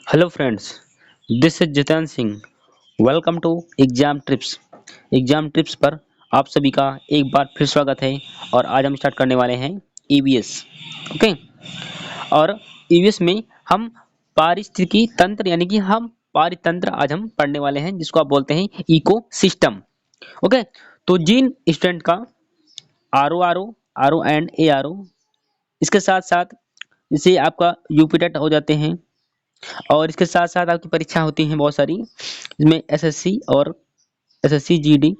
Hello friends, this is Jitendra Singh. Welcome to exam trips. Exam trips पर आप सभी का एक बार फिर स्वागत है। और आज हम स्टार्ट करने वाले हैं ईवीएस। ओके। और ईवीएस में हम पारिस्थितिकी तंत्र यानी कि हम पारितंत्र आज हम पढ़ने वाले हैं, जिसको आप बोलते हैं इको सिस्टम। ओके। तो जिन स्टूडेंट का R O and A R O, इसके साथ साथ जैसे आपका यूपीटेट हो जाते हैं, और इसके साथ साथ आपकी परीक्षा होती हैं बहुत सारी, इसमें एसएससी और एसएससी जीडी,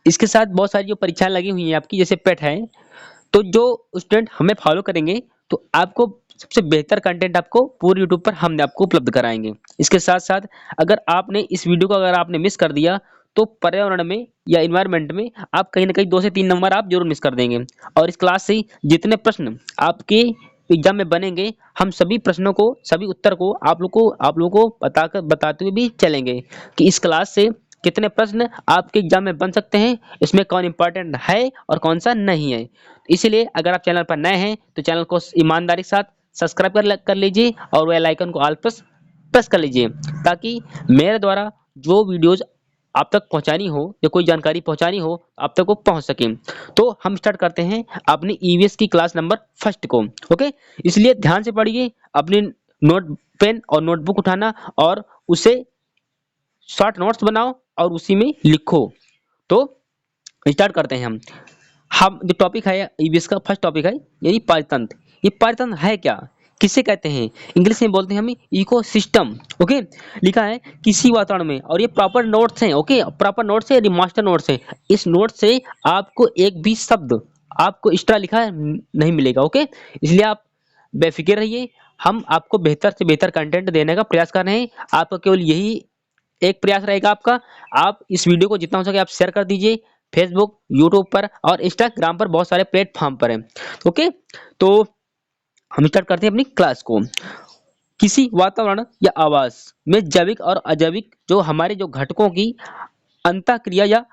इसके साथ बहुत सारी जो परीक्षाएं लगी हुई हैं आपकी, जैसे पेट है। तो जो स्टूडेंट हमें फॉलो करेंगे, तो आपको सबसे बेहतर कंटेंट आपको पूरे यूट्यूब पर हमने आपको उपलब्ध कराएंगे। इसके साथ साथ अगर आपने इस वीडियो को अगर आपने मिस कर दिया, तो पर्यावरण में या इन्वायरमेंट में आप कहीं ना कहीं 2 से 3 नंबर आप जरूर मिस कर देंगे। और इस क्लास से जितने प्रश्न आपके एग्जाम में बनेंगे, हम सभी प्रश्नों को, सभी उत्तर को आप लोगों को बताते हुए भी चलेंगे कि इस क्लास से कितने प्रश्न आपके एग्जाम में बन सकते हैं, इसमें कौन इंपॉर्टेंट है और कौन सा नहीं है। इसीलिए अगर आप चैनल पर नए हैं तो चैनल को ईमानदारी के साथ सब्सक्राइब कर लीजिए और बेल आइकन को ऑल प्रेस प्रेस कर लीजिए, ताकि मेरे द्वारा जो वीडियोज आप तक पहुंचानी हो या कोई जानकारी पहुंचानी हो, आप तक वो पहुंच सके। तो हम स्टार्ट करते हैं अपनी ईवीएस की क्लास नंबर फर्स्ट को। ओके। इसलिए ध्यान से पढ़िए, अपनी नोट पेन और नोटबुक उठाना और उसे शॉर्ट नोट्स बनाओ और उसी में लिखो। तो स्टार्ट करते हैं हम जो टॉपिक है ईवीएस का फर्स्ट टॉपिक है, यानी पारितंत्र। ये पारितंत्र है क्या, किसे कहते हैं? इंग्लिश में बोलते हैं हम इकोसिस्टम। ओके। लिखा है किसी वातावरण में, और ये प्रॉपर नोट्स हैं। ओके, प्रॉपर नोट्स है, मास्टर नोट्स है। इस नोट से आपको एक भी शब्द आपको एक्स्ट्रा लिखा नहीं मिलेगा। ओके। इसलिए आप बेफिक्र रहिए, हम आपको बेहतर से बेहतर कंटेंट देने का प्रयास कर रहे हैं। आपका केवल यही एक प्रयास रहेगा आपका, आप इस वीडियो को जितना हो सके आप शेयर कर दीजिए, फेसबुक, यूट्यूब पर और इंस्टाग्राम पर, बहुत सारे प्लेटफॉर्म पर है। ओके। तो हम स्टार्ट करते हैं अपनी क्लास को। किसी वातावरण या आवास में जैविक और अजैविक जो हमारे जो घटकों की अंतः क्रिया या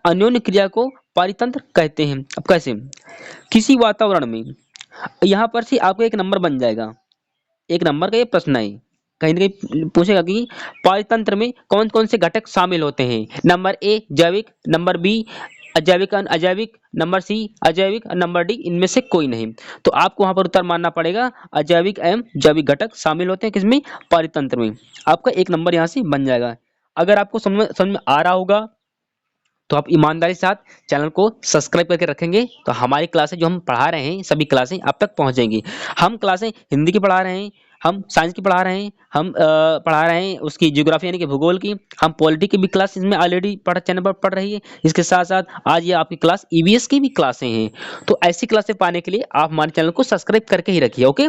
अन्योन्य क्रिया को पारितंत्र कहते हैं। अब कैसे? किसी वातावरण में, यहाँ पर से आपको एक नंबर बन जाएगा, एक नंबर का ये प्रश्न है, कहीं ना कहीं पूछेगा कि पारितंत्र में कौन कौन से घटक शामिल होते हैं। नंबर ए जैविक, नंबर बी अजैविक अजैविक, नंबर सी अजैविक, नंबर डी इनमें से कोई नहीं। तो आपको वहां पर उत्तर मानना पड़ेगा अजैविक एवं जैविक घटक शामिल होते हैं किसमें? पारितंत्र में। आपका एक नंबर यहाँ से बन जाएगा। अगर आपको समझ में आ रहा होगा तो आप ईमानदारी के साथ चैनल को सब्सक्राइब करके रखेंगे, तो हमारी क्लासें जो हम पढ़ा रहे हैं सभी क्लासें आप तक पहुंचेंगी। हम क्लासें हिंदी की पढ़ा रहे हैं, हम साइंस की पढ़ा रहे हैं, हम पढ़ा रहे हैं उसकी ज्योग्राफी यानी कि भूगोल की, हम पॉलिटी की भी क्लास इसमें ऑलरेडी चैनल पर पढ़ रही है। इसके साथ साथ आज ये आपकी क्लास ईवीएस की भी क्लासें हैं। तो ऐसी क्लासें पाने के लिए आप हमारे चैनल को सब्सक्राइब करके ही रखिए। ओके।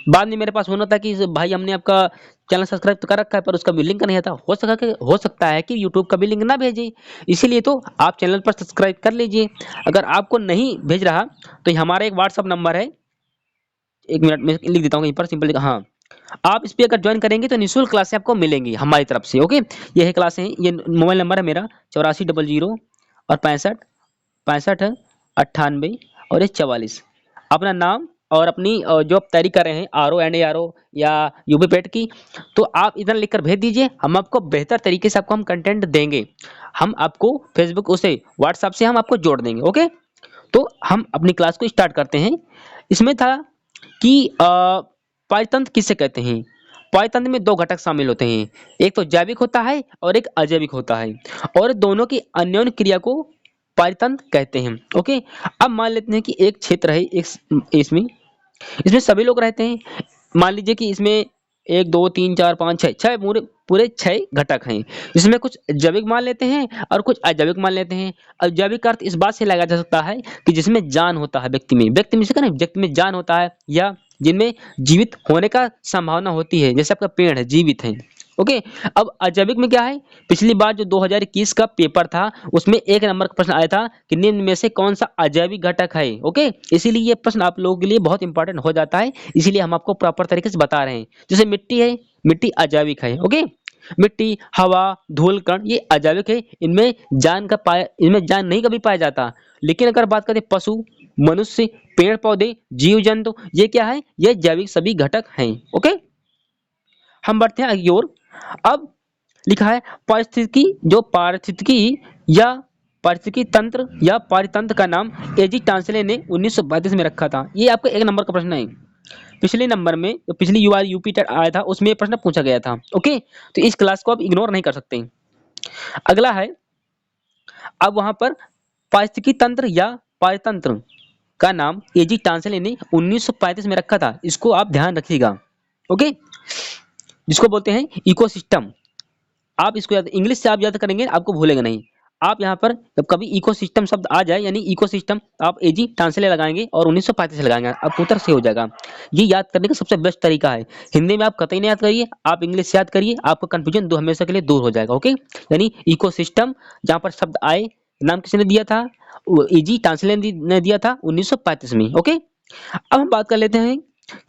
बाद में मेरे पास होना था कि भाई हमने आपका चैनल सब्सक्राइब तो कर रखा है पर उसका भी लिंक नहीं आता, हो सकता है कि यूट्यूब का भी लिंक ना भेजे, इसीलिए तो आप चैनल पर सब्सक्राइब कर लीजिए। अगर आपको नहीं भेज रहा तो हमारा एक व्हाट्सअप नंबर है, एक मिनट में लिख देता हूँ कहीं पर, सिंपल। हाँ, आप इस पे अगर ज्वाइन करेंगे तो निःशुल्क क्लासें आपको मिलेंगी हमारी तरफ से। ओके। ये है क्लासें, ये मोबाइल नंबर है मेरा 8400 और 65 65 98 और 44। अपना नाम और अपनी जो आप तैयारी कर रहे हैं R O and A R O या यूपी पेट की, तो आप इधर लिखकर भेज दीजिए। हम आपको बेहतर तरीके से आपको हम कंटेंट देंगे। हम आपको फेसबुक उसे व्हाट्सएप से हम आपको जोड़ देंगे। ओके। तो हम अपनी क्लास को स्टार्ट करते हैं। इसमें था कि पारितंत्र किसे कहते हैं। पारितंत्र में दो घटक शामिल होते हैं, एक तो जैविक होता है और एक अजैविक होता है, और दोनों की अन्योन्य क्रिया को पारितंत्र कहते हैं। ओके। अब मान लेते हैं कि एक क्षेत्र है, इसमें इसमें सभी लोग रहते हैं। मान लीजिए कि इसमें 1 2 3 4 5 6 छह पूरे पूरे 6 घटक हैं। इसमें कुछ जैविक मान लेते हैं और कुछ अजैविक मान लेते हैं। अजैविक का अर्थ इस बात से लगाया जा सकता है कि जिसमें जान होता है, व्यक्ति में से करें, व्यक्ति में जान होता है, या जिनमें जीवित होने का संभावना होती है, जैसे आपका पेड़ है, जीवित है। ओके। अब अजैविक में क्या है, पिछली बार जो 2021 का पेपर था उसमें एक नंबर का प्रश्न आया था कि निम्न में से कौन सा अजैविक घटक है। ओके। इसीलिए ये प्रश्न आप लोगों के लिए बहुत इंपॉर्टेंट हो जाता है, इसीलिए हम आपको प्रॉपर तरीके से बता रहे हैं। जैसे मिट्टी है, मिट्टी अजैविक है। ओके। मिट्टी, हवा, धूल, कण ये अजैविक है। इनमें जान नहीं कभी पाया जाता। लेकिन अगर बात करें पशु, मनुष्य, पेड़ पौधे, जीव जंतु, ये क्या है, ये जैविक सभी घटक हैं। ओके, हम बढ़ते हैं आगे की ओर। अब लिखा है पारिस्थितिकी, जो पारिस्थितिकी या पारिस्थितिकी तंत्र या पारितंत्र का नाम एजी टांसले ने 1932 में रखा था। ये आपका एक नंबर का प्रश्न है। पिछले नंबर में, पिछली युवा यूपी टेट आया था, उसमें ये प्रश्न पूछा गया था। ओके, तो इस क्लास को आप इग्नोर नहीं कर सकते। अगला है, अब वहां पर पारिस्थितिकी तंत्र या पारितंत्र का नाम एजी टांसले ने 1935 में रखा था। इसको आप ध्यान रखिएगा। ओके, जिसको बोलते हैं इकोसिस्टम। आप इसको याद, इंग्लिश से आप याद करेंगे, आपको भूलेगा नहीं। आप यहाँ पर जब कभी इकोसिस्टम शब्द आ जाए, यानी इकोसिस्टम, आप एजी ट्रांसले लगाएंगे और 1935 लगाएंगे, आपको उत्तर से हो जाएगा। ये याद करने का सबसे बेस्ट तरीका है। हिंदी में आप कतई नहीं याद करिए, आप इंग्लिश से याद करिए, आपका कंफ्यूजन दो हमेशा के लिए दूर हो जाएगा। ओके, यानी इकोसिस्टम, जहाँ पर शब्द आए, नाम किसने दिया था, एजी ट्रांसले ने दिया था 1935 में। ओके, अब हम बात कर लेते हैं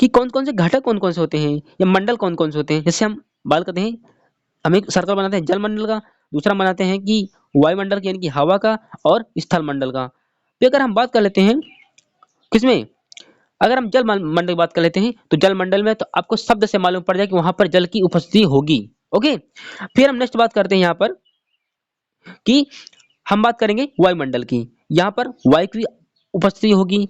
कि कौन कौन से घटक कौन कौन से होते हैं, या मंडल कौन कौन से होते हैं। जैसे हम बात करते हैं, हम एक सर्कल बनाते हैं जल मंडल का, दूसरा बनाते हैं कि वायुमंडल यानी कि हवा का, और स्थल मंडल का। तो अगर हम बात कर लेते हैं किसमें, अगर हम जल मंडल की बात कर लेते हैं, तो जल मंडल में तो आपको शब्द से मालूम पड़ जाए कि वहां पर जल की उपस्थिति होगी। ओके, फिर हम नेक्स्ट बात करते हैं यहाँ पर कि हम बात करेंगे वायुमंडल की, यहाँ पर वायु की उपस्थिति होगी।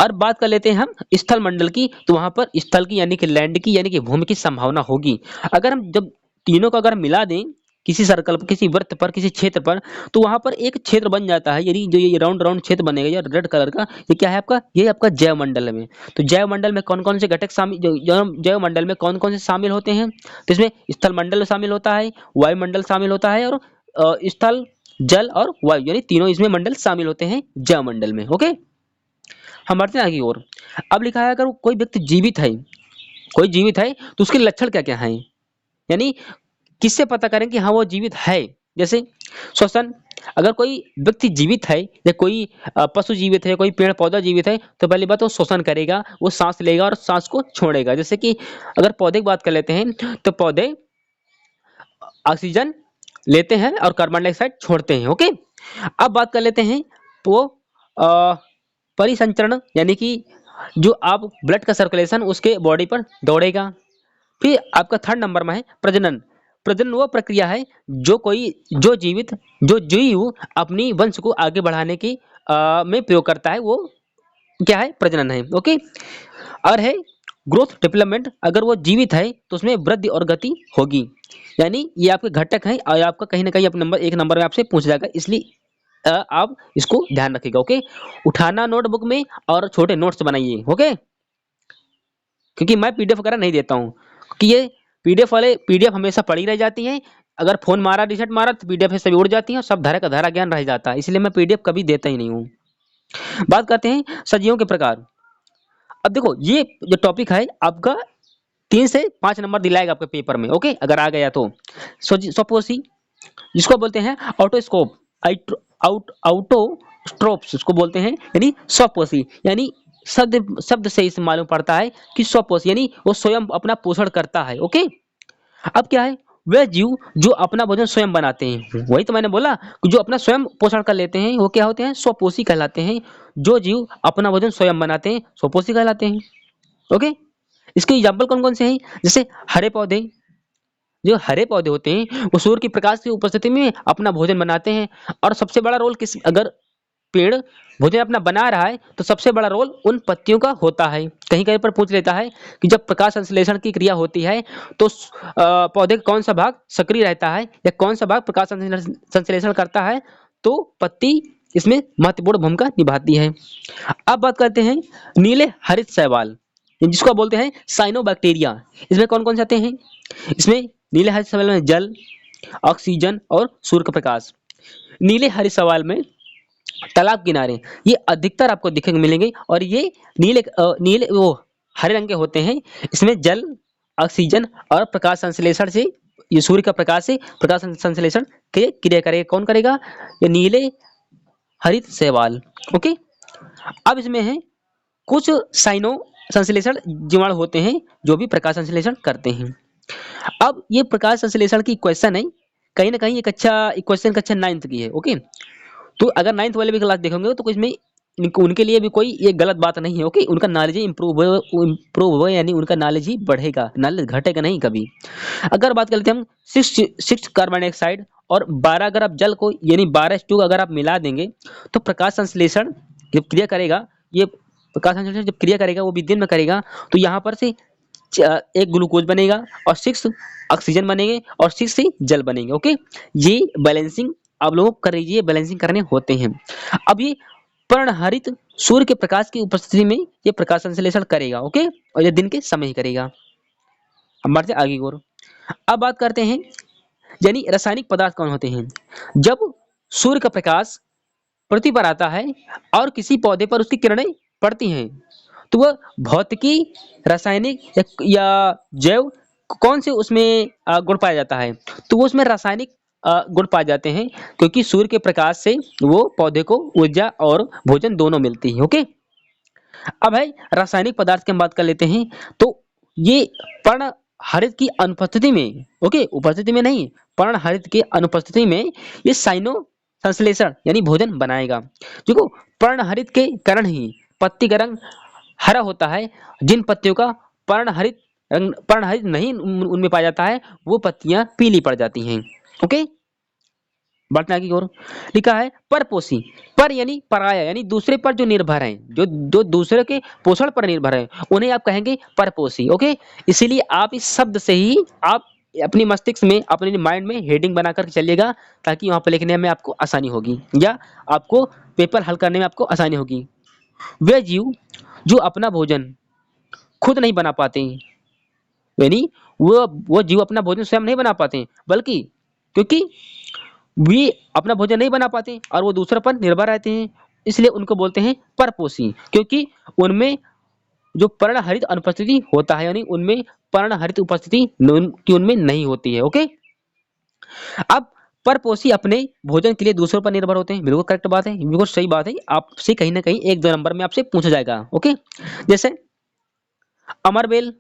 और बात कर लेते हैं हम स्थल मंडल की, तो वहां पर स्थल की यानी कि लैंड की, यानी कि भूमि की संभावना होगी। अगर हम जब तीनों को अगर मिला दें किसी सर्कल पर, किसी वृत्त पर, किसी क्षेत्र पर, तो वहां पर एक क्षेत्र बन जाता है। यानी जो ये राउंड राउंड क्षेत्र बनेगा या रेड कलर का, ये क्या है आपका, ये आपका जैव मंडल में। तो जैव मंडल में कौन कौन से घटक शामिल, जैव मंडल में कौन कौन से शामिल होते हैं, तो इसमें स्थल मंडल शामिल होता है, वायुमंडल शामिल होता है, और स्थल, जल और वायु, यानी तीनों इसमें मंडल शामिल होते हैं जैव मंडल में। ओके, हम बढ़ते हैं आगे की ओर। अब लिखा है, अगर कोई व्यक्ति जीवित है, कोई जीवित है, तो उसके लक्षण क्या क्या हैं, यानी किससे पता करें कि हाँ वो जीवित है। जैसे श्वसन, अगर कोई व्यक्ति जीवित है, या कोई पशु जीवित है, कोई पेड़ पौधा जीवित है, तो पहली बात वो श्वसन करेगा, वो सांस लेगा और सांस को छोड़ेगा। जैसे कि अगर पौधे की बात कर लेते हैं, तो पौधे ऑक्सीजन लेते हैं और कार्बन डाइऑक्साइड छोड़ते हैं। ओके, अब बात कर लेते हैं, तो परिसंचरण, यानी कि जो आप ब्लड का सर्कुलेशन उसके बॉडी पर दौड़ेगा। फिर आपका थर्ड नंबर में है प्रजनन। प्रजनन वो प्रक्रिया है जो जीवित, जो जीव अपनी वंश को आगे बढ़ाने की में प्रयोग करता है, वो क्या है, प्रजनन है। ओके, और है ग्रोथ डेवलपमेंट, अगर वो जीवित है तो उसमें वृद्धि और गति होगी। यानी ये आपके घटक हैं, और आपका कहीं ना कहीं आप नंबर एक नंबर में आपसे पूछ जाएगा, इसलिए आप इसको ध्यान रखिएगा। ओके, उठाना नोटबुक में और छोटे नोट्स बनाइए। ओके, क्योंकि मैं पीडीएफ वगैरह नहीं देता हूँ, कि ये पीडीएफ वाले, पीडीएफ हमेशा पड़ी रह जाती है। अगर फोन मारा, रिसेट मारा, तो पीडीएफ से सभी उड़ जाती है और सब धारा का धारा ज्ञान रह जाता है, इसलिए मैं पीडीएफ कभी देता ही नहीं हूँ। बात करते हैं सजीवों के प्रकार। अब देखो, ये जो टॉपिक है आपका 3 से 5 नंबर दिलाएगा आपके पेपर में। ओके, अगर आ गया तो सपोसी, जिसको बोलते हैं ऑटोस्कोप, आउटोस्ट्रोप्स उसको बोलते हैं, यानी स्वपोषी, यानी शब्द शब्द से इसे मालूम पड़ता है कि स्वपोषी यानी वो स्वयं अपना पोषण करता है। ओके, अब क्या है, वे जीव जो अपना भोजन स्वयं बनाते हैं, वही तो मैंने बोला कि जो अपना स्वयं पोषण कर लेते हैं वो क्या होते हैं, स्वपोषी कहलाते हैं। जो जीव अपना भोजन स्वयं बनाते हैं स्वपोषी कहलाते हैं। ओके, इसके एग्जाम्पल कौन कौन से हैं, जैसे हरे पौधे, जो हरे पौधे होते हैं वो सूर्य की प्रकाश की उपस्थिति में अपना भोजन बनाते हैं। और सबसे बड़ा रोल किस, अगर पेड़ भोजन अपना बना रहा है तो सबसे बड़ा रोल उन पत्तियों का होता है। कहीं कहीं पर पूछ लेता है कि जब प्रकाश संश्लेषण की क्रिया होती है तो पौधे का कौन सा भाग सक्रिय रहता है या कौन सा भाग प्रकाश संश्लेषण करता है, तो पत्ती इसमें महत्वपूर्ण भूमिका निभाती है। अब बात करते हैं नीले हरित शैवाल, जिसको बोलते हैं साइनोबैक्टीरिया। इसमें कौन कौन से आते हैं, इसमें नीले हरित शैवाल में जल, ऑक्सीजन और सूर्य का प्रकाश। नीले हरित शैवाल में तालाब किनारे ये अधिकतर आपको दिखने को मिलेंगे, और ये नीले वो हरे रंग के होते हैं। इसमें जल, ऑक्सीजन और प्रकाश संश्लेषण से, ये सूर्य का प्रकाश से प्रकाश संश्लेषण के क्रिया करेगा। कौन करेगा, ये नीले हरित शैवाल। ओके, अब इसमें है कुछ साइनो संश्लेषण जीवाणु होते हैं जो भी प्रकाश संश्लेषण करते हैं। अब ये प्रकाश संश्लेषण की क्वेश्चन है, कहीं ना कहीं एक अच्छा क्वेश्चन कक्षा 9th की है। ओके, तो अगर 9th वाले भी क्लास देखोगे तो इसमें उनके लिए भी कोई ये गलत बात नहीं है। ओके, उनका नॉलेज ही इम्प्रूव हो, यानी उनका नॉलेज ही बढ़ेगा, नॉलेज घटेगा नहीं कभी। अगर बात कर लेते हैं हम सिक्स सिक्स कार्बन डाइऑक्साइड और 12 अगर आप जल को यानी 12H2 अगर आप मिला देंगे तो प्रकाश संश्लेषण जब क्रिया करेगा, ये प्रकाश संश्लेषण जब क्रिया करेगा वो विद्युत में करेगा, तो यहाँ पर से एक ग्लूकोज बनेगा और 6 ऑक्सीजन बनेंगे और 6 से जल बनेंगे। ओके, ये बैलेंसिंग आप लोगों को कर लीजिए, बैलेंसिंग करने होते हैं। अब ये पर्णहरित सूर्य के प्रकाश की उपस्थिति में ये प्रकाश संश्लेषण करेगा। ओके, और ये दिन के समय ही करेगा। हम बढ़ते आगे की ओर। अब बात करते हैं यानी रासायनिक पदार्थ कौन होते हैं। जब सूर्य का प्रकाश पृथ्वी पर आता है और किसी पौधे पर उसकी किरणें पड़ती हैं तो वह भौतिकी, रासायनिक या जैव कौन से उसमें गुण पाया जाता है, तो वो उसमें रासायनिक गुण पाए जाते हैं, क्योंकि सूर्य के प्रकाश से वो पौधे को ऊर्जा और भोजन दोनों मिलती है। ओके, अब है रासायनिक पदार्थ की हम बात कर लेते हैं। तो ये पर्णहरित की अनुपस्थिति में, ओके उपस्थिति में नहीं, पर्णहरित की अनुपस्थिति में ये साइनो संश्लेषण यानी भोजन बनाएगा। देखो, पर्णहरित के कारण ही पत्ती का रंग हरा होता है। जिन पत्तियों का पर्णहरित रंग पर्णहरित नहीं उनमें पाया जाता है वो पत्तियां पीली पड़ जाती हैं। ओके, बढ़ते आगे की ओर। लिखा है परपोषी, पर यानी पराया यानी दूसरे पर जो निर्भर हैं, जो जो दूसरे के पोषण पर निर्भर हैं, उन्हें आप कहेंगे परपोषी। ओके, इसीलिए आप इस शब्द से ही आप अपनी मस्तिष्क में, अपने माइंड में हेडिंग बना कर चलिएगा, ताकि वहां पर लिखने में आपको आसानी होगी या आपको पेपर हल करने में आपको आसानी होगी। वे जीव जो अपना भोजन खुद नहीं बना पाते, यानी वो जीव अपना भोजन स्वयं नहीं बना पाते, बल्कि क्योंकि वे अपना भोजन नहीं बना पाते और वो दूसरों पर निर्भर रहते हैं, इसलिए उनको बोलते हैं परपोषी, क्योंकि उनमें जो पर्णहरित अनुपस्थिति होता है, यानी उनमें पर्णहरित उपस्थिति की उनमें नहीं होती है। ओके, अब परपोषी अपने भोजन के लिए दूसरों पर निर्भर होते हैं। बिल्कुल करेक्ट बात है, बिल्कुल सही बात है। आपसे कहीं ना कहीं 1-2 नंबर में आपसे पूछा जाएगा। ओके, जैसे अमरबेल,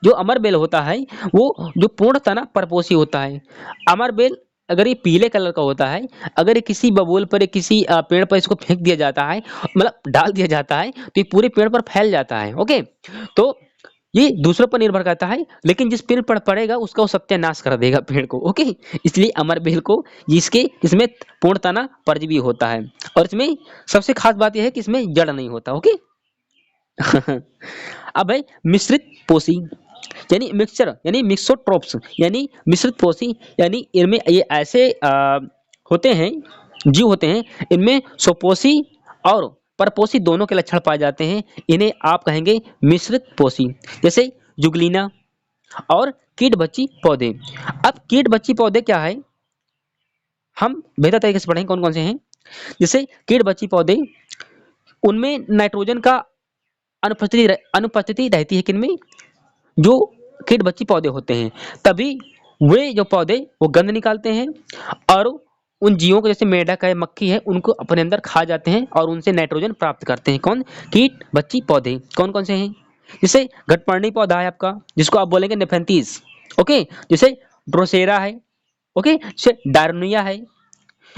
जो अमरबेल होता है वो जो पूर्णतः ना परपोषी होता है। अमरबेल अगर ये पीले कलर का होता है, अगर ये किसी बबूल पर या किसी पेड़ पर इसको फेंक दिया जाता है, मतलब डाल दिया जाता है, तो ये पूरे पेड़ पर फैल जाता है। ओके, तो ये दूसरों पर निर्भर करता है, लेकिन जिस पेड़ पर पड़ेगा उसका वो सत्यानाश कर देगा पेड़ को। ओके, इसलिए अमरबेल को जिसके इसमें पूर्णतः ना परजीवी होता है, और इसमें सबसे खास बात यह है कि इसमें जड़ नहीं होता। ओके अब है मिश्रित पोषी यानी मिक्सचर यानी मिक्सोट्रोप्स यानी मिश्रित पोषी, यानी इनमें ये ऐसे होते हैं, जीव होते हैं, इनमें स्वपोषी और परपोषी दोनों के लक्षण पाए जाते हैं। इन्हें आप कहेंगे मिश्रित पोषी, जैसे जुगलीना और कीट बच्ची पौधे। अब कीट बच्ची पौधे क्या है, हम बेहतर तरीके से पढ़ेंगे कौन कौन से हैं। जैसे कीट बच्ची पौधे, उनमें नाइट्रोजन का अनुपस्थिति रहती है। किनमें, जो कीट बच्ची पौधे होते हैं, तभी वे जो पौधे वो गंध निकालते हैं और उन जीवों को, जैसे मेढक है, मक्खी है, उनको अपने अंदर खा जाते हैं और उनसे नाइट्रोजन प्राप्त करते हैं। कौन, कीट बच्ची पौधे। कौन कौन से हैं, जैसे घटपर्णी पौधा है आपका, जिसको आप बोलेंगे नेफेंथीस। ओके, जैसे ड्रोसेरा है। ओके, जैसे डार्निया है।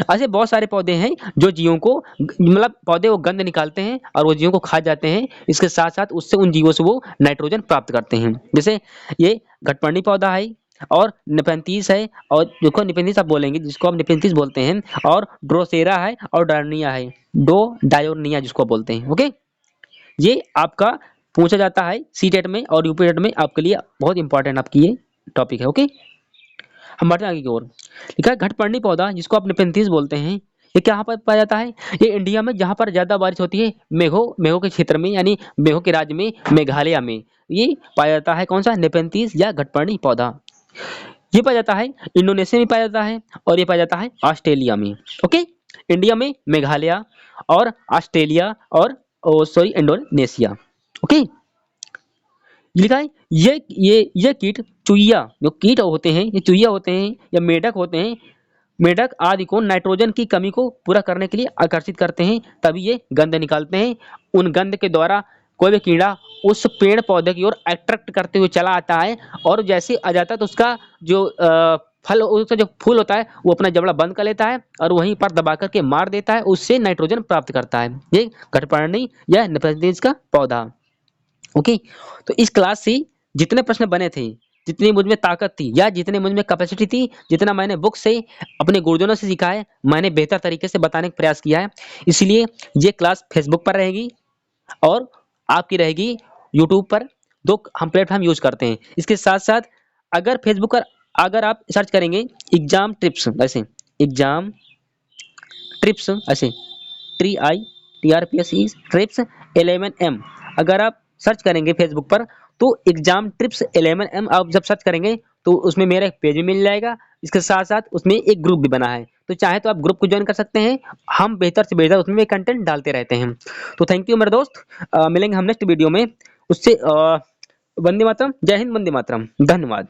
ऐसे बहुत सारे पौधे हैं जो जीवों को, मतलब पौधे वो गंध निकालते हैं और वो जीवों को खा जाते हैं, इसके साथ साथ उससे उन जीवों से वो नाइट्रोजन प्राप्त करते हैं। जैसे ये घटपर्णी पौधा है और नेपेंथीस है, और देखो नेपेंथीस आप बोलेंगे, जिसको आप नेपेंथीस बोलते हैं, और ड्रोसेरा है और डार्निया है, डो डायोनिया जिसको आप बोलते हैं। ओके, ये आपका पूछा जाता है सी टेट में और यूपी टेट में, आपके लिए बहुत इंपॉर्टेंट आपकी ये टॉपिक है। ओके, हम बढ़ते हैं आगे की ओर। लिखा है घटपर्णी पौधा, जिसको आप नेपेंथीस बोलते हैं, ये कहाँ पर पाया जाता है, ये इंडिया में जहाँ पर ज्यादा बारिश होती है, मेघो के क्षेत्र में, यानी मेघो के राज्य में, मेघालय में ये पाया जाता है। कौन सा, नेपेंथीस या घटपर्णी पौधा। ये पाया जाता है इंडोनेशिया में पाया जाता है, और ये पाया जाता है ऑस्ट्रेलिया में। ओके, इंडिया में मेघालय और ऑस्ट्रेलिया और सॉरी इंडोनेशिया। ओके, लिखा है ये कीट चुईया, जो कीट होते हैं, ये चुईया होते हैं या मेढक होते हैं, मेढक आदि को नाइट्रोजन की कमी को पूरा करने के लिए आकर्षित करते हैं, तभी ये गंध निकालते हैं। उन गंध के द्वारा कोई भी कीड़ा उस पेड़ पौधे की ओर अट्रैक्ट करते हुए चला आता है, और जैसे आ जाता है तो उसका जो फल उसका जो फूल होता है वो अपना जबड़ा बंद कर लेता है और वहीं पर दबा करके मार देता है, उससे नाइट्रोजन प्राप्त करता है। ये घटपर्णी या नपुंसक का पौधा। ओके, तो इस क्लास से जितने प्रश्न बने थे, जितनी मुझ में ताकत थी या जितने मुझ में कैपेसिटी थी, जितना मैंने बुक से अपने गुरुजनों से सीखा है, मैंने बेहतर तरीके से बताने का प्रयास किया है। इसलिए ये क्लास फेसबुक पर रहेगी और आपकी रहेगी यूट्यूब पर। दो हम प्लेटफॉर्म यूज करते हैं। इसके साथ साथ अगर फेसबुक पर अगर आप सर्च करेंगे एग्जाम ट्रिप्स, ऐसे एग्जाम ट्रिप्स, ऐसे T I T R P S E trips 11M, अगर आप सर्च करेंगे फेसबुक पर तो एग्जाम ट्रिप्स 11M आप जब सर्च करेंगे तो उसमें मेरा एक पेज भी मिल जाएगा। इसके साथ साथ उसमें एक ग्रुप भी बना है, तो चाहे तो आप ग्रुप को ज्वाइन कर सकते हैं। हम बेहतर से बेहतर उसमें कंटेंट डालते रहते हैं। तो थैंक यू मेरे दोस्त, मिलेंगे हम नेक्स्ट वीडियो में। उससे वंदे मातरम, जय हिंद, वंदे मातरम, धन्यवाद।